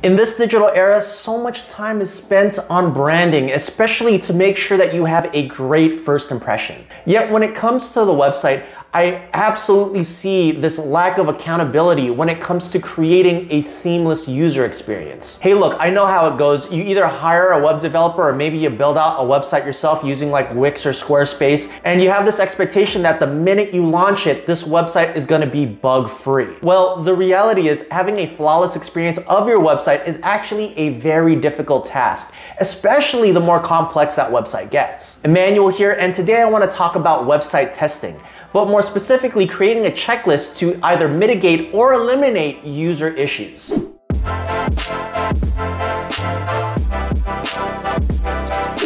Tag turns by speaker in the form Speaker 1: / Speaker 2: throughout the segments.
Speaker 1: In this digital era, so much time is spent on branding, especially to make sure that you have a great first impression. Yet when it comes to the website, I absolutely see this lack of accountability when it comes to creating a seamless user experience. Hey, look, I know how it goes. You either hire a web developer or maybe you build out a website yourself using like Wix or Squarespace, and you have this expectation that the minute you launch it, this website is gonna be bug-free. Well, the reality is having a flawless experience of your website is actually a very difficult task, especially the more complex that website gets. Emmanuel here, and today I wanna talk about website testing, but more specifically creating a checklist to either mitigate or eliminate user issues.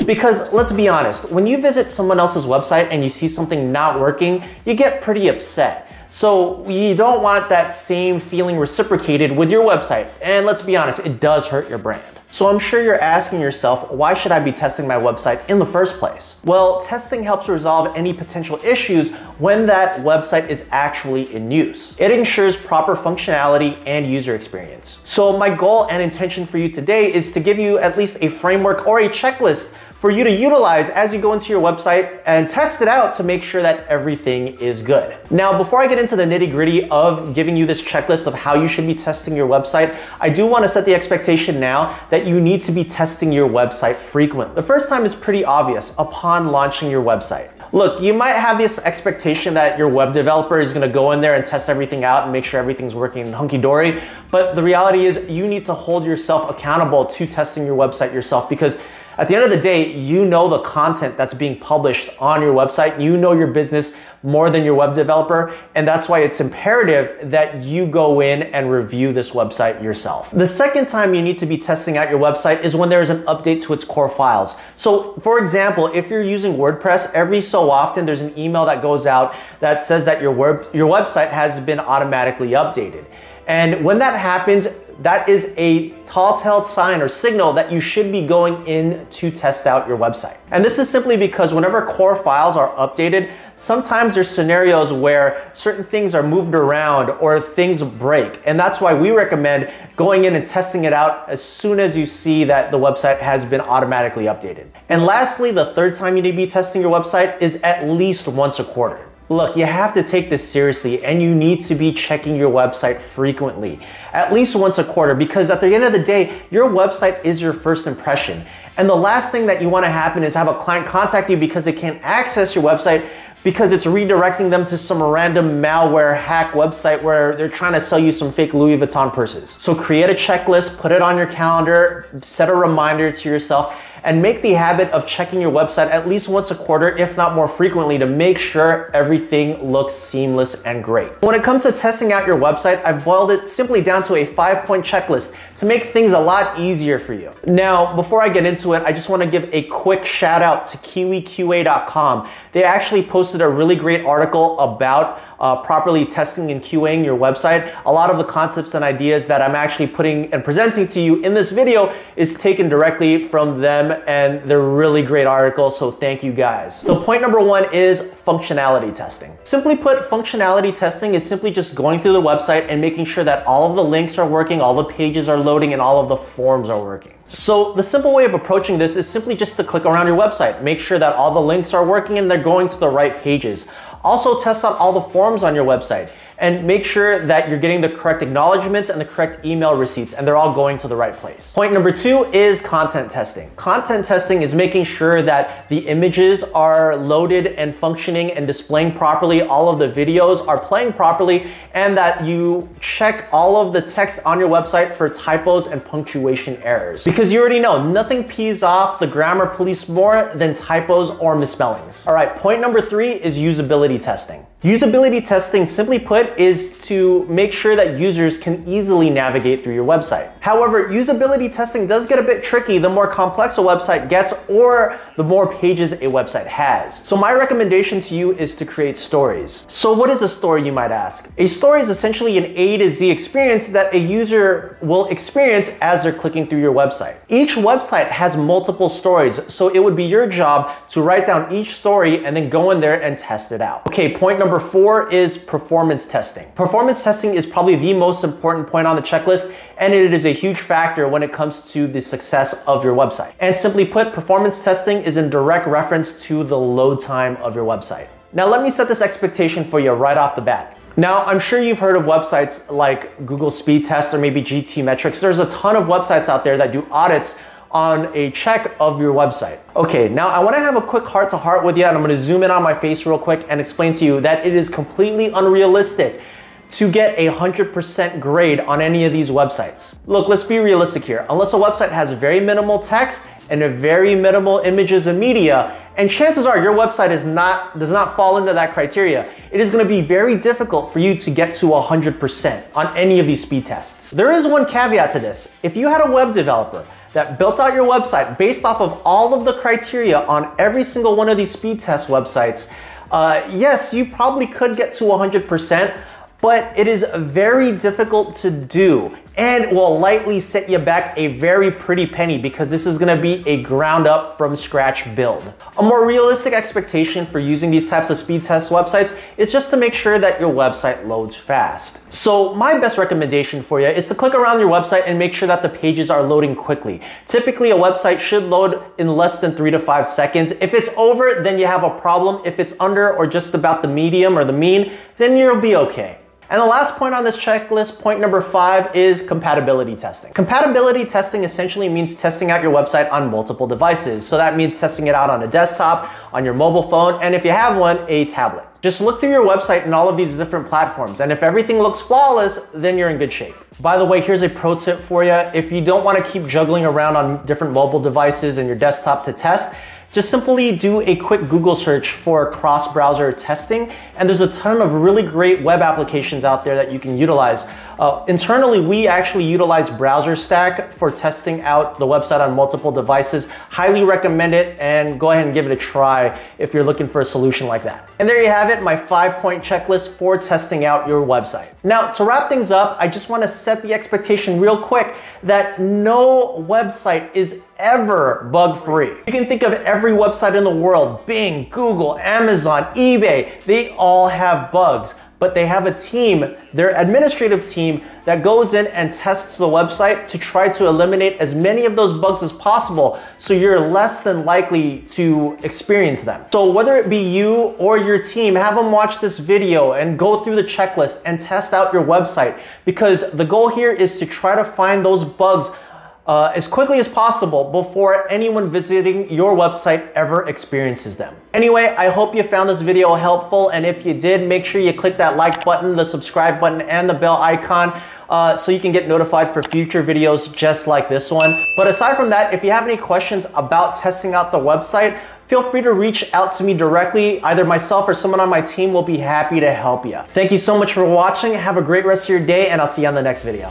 Speaker 1: Because let's be honest, when you visit someone else's website and you see something not working, you get pretty upset. So you don't want that same feeling reciprocated with your website. And let's be honest, it does hurt your brand. So I'm sure you're asking yourself, why should I be testing my website in the first place? Well, testing helps resolve any potential issues when that website is actually in use. It ensures proper functionality and user experience. So my goal and intention for you today is to give you at least a framework or a checklist for you to utilize as you go into your website and test it out to make sure that everything is good. Now, before I get into the nitty-gritty of giving you this checklist of how you should be testing your website, I do want to set the expectation now that you need to be testing your website frequently. The first time is pretty obvious, upon launching your website. Look, you might have this expectation that your web developer is gonna go in there and test everything out and make sure everything's working hunky-dory, but the reality is you need to hold yourself accountable to testing your website yourself, because at the end of the day, you know the content that's being published on your website. You know your business more than your web developer, and that's why it's imperative that you go in and review this website yourself. The second time you need to be testing out your website is when there's an update to its core files. So for example, if you're using WordPress, every so often there's an email that goes out that says that your website has been automatically updated. And when that happens, that is a telltale sign or signal that you should be going in to test out your website. And this is simply because whenever core files are updated, sometimes there's scenarios where certain things are moved around or things break. And that's why we recommend going in and testing it out as soon as you see that the website has been automatically updated. And lastly, the third time you need to be testing your website is at least once a quarter. Look, you have to take this seriously and you need to be checking your website frequently, at least once a quarter, because at the end of the day, your website is your first impression. And the last thing that you want to happen is have a client contact you because they can't access your website because it's redirecting them to some random malware hack website where they're trying to sell you some fake Louis Vuitton purses. So create a checklist, put it on your calendar, set a reminder to yourself, and make the habit of checking your website at least once a quarter, if not more frequently, to make sure everything looks seamless and great. When it comes to testing out your website, I've boiled it simply down to a 5-point checklist to make things a lot easier for you. Now, before I get into it, I just want to give a quick shout out to KiwiQA.com. They actually posted a really great article about properly testing and QAing your website. A lot of the concepts and ideas that I'm actually putting and presenting to you in this video is taken directly from them, and they're really great articles, so thank you guys. So point number 1 is functionality testing. Simply put, functionality testing is simply just going through the website and making sure that all of the links are working, all the pages are loading, and all of the forms are working. So the simple way of approaching this is simply just to click around your website, make sure that all the links are working and they're going to the right pages. Also test out all the forms on your website and make sure that you're getting the correct acknowledgements and the correct email receipts and they're all going to the right place. Point number 2 is content testing. Content testing is making sure that the images are loaded and functioning and displaying properly, all of the videos are playing properly, and that you check all of the text on your website for typos and punctuation errors. Because you already know, nothing pees off the grammar police more than typos or misspellings. All right, point number 3 is usability testing. Usability testing, simply put, is to make sure that users can easily navigate through your website. However, usability testing does get a bit tricky the more complex a website gets, or the more pages a website has. So my recommendation to you is to create stories. So what is a story, you might ask? A story is essentially an A to Z experience that a user will experience as they're clicking through your website. Each website has multiple stories, so it would be your job to write down each story and then go in there and test it out. Okay, point number 4 is performance testing. Performance testing is probably the most important point on the checklist, and it is a huge factor when it comes to the success of your website. And simply put, performance testing is in direct reference to the load time of your website. Now let me set this expectation for you right off the bat. Now, I'm sure you've heard of websites like Google Speed Test or maybe GT Metrics. There's a ton of websites out there that do audits on a check of your website. Okay, now I wanna have a quick heart-to-heart with you, and I'm gonna zoom in on my face real quick and explain to you that it is completely unrealistic to get a 100% grade on any of these websites. Look, let's be realistic here. Unless a website has very minimal text and a very minimal images and media, and chances are your website does not fall into that criteria, it is gonna be very difficult for you to get to 100% on any of these speed tests. There is one caveat to this. If you had a web developer that built out your website based off of all of the criteria on every single one of these speed test websites, yes, you probably could get to 100%, but it is very difficult to do and will likely set you back a very pretty penny because this is gonna be a ground up from scratch build. A more realistic expectation for using these types of speed test websites is just to make sure that your website loads fast. So my best recommendation for you is to click around your website and make sure that the pages are loading quickly. Typically a website should load in less than 3 to 5 seconds. If it's over, then you have a problem. If it's under or just about the medium or the mean, then you'll be okay. And the last point on this checklist, point number 5, is compatibility testing. Compatibility testing essentially means testing out your website on multiple devices. So that means testing it out on a desktop, on your mobile phone, and if you have one, a tablet. Just look through your website and all of these different platforms, and if everything looks flawless, then you're in good shape. By the way, here's a pro tip for you. If you don't want to keep juggling around on different mobile devices and your desktop to test, just simply do a quick Google search for cross-browser testing, and there's a ton of really great web applications out there that you can utilize. Internally, we actually utilize BrowserStack for testing out the website on multiple devices. Highly recommend it, and go ahead and give it a try if you're looking for a solution like that. And there you have it, my 5-point checklist for testing out your website. Now, to wrap things up, I just want to set the expectation real quick that no website is ever bug-free. You can think of every website in the world, Bing, Google, Amazon, eBay, they all have bugs. But they have a team, their administrative team, that goes in and tests the website to try to eliminate as many of those bugs as possible so you're less than likely to experience them. So whether it be you or your team, have them watch this video and go through the checklist and test out your website, because the goal here is to try to find those bugs as quickly as possible before anyone visiting your website ever experiences them. Anyway, I hope you found this video helpful, and if you did, make sure you click that like button, the subscribe button, and the bell icon so you can get notified for future videos just like this one. But aside from that, if you have any questions about testing out the website, feel free to reach out to me directly. Either myself or someone on my team will be happy to help you. Thank you so much for watching. Have a great rest of your day, and I'll see you on the next video.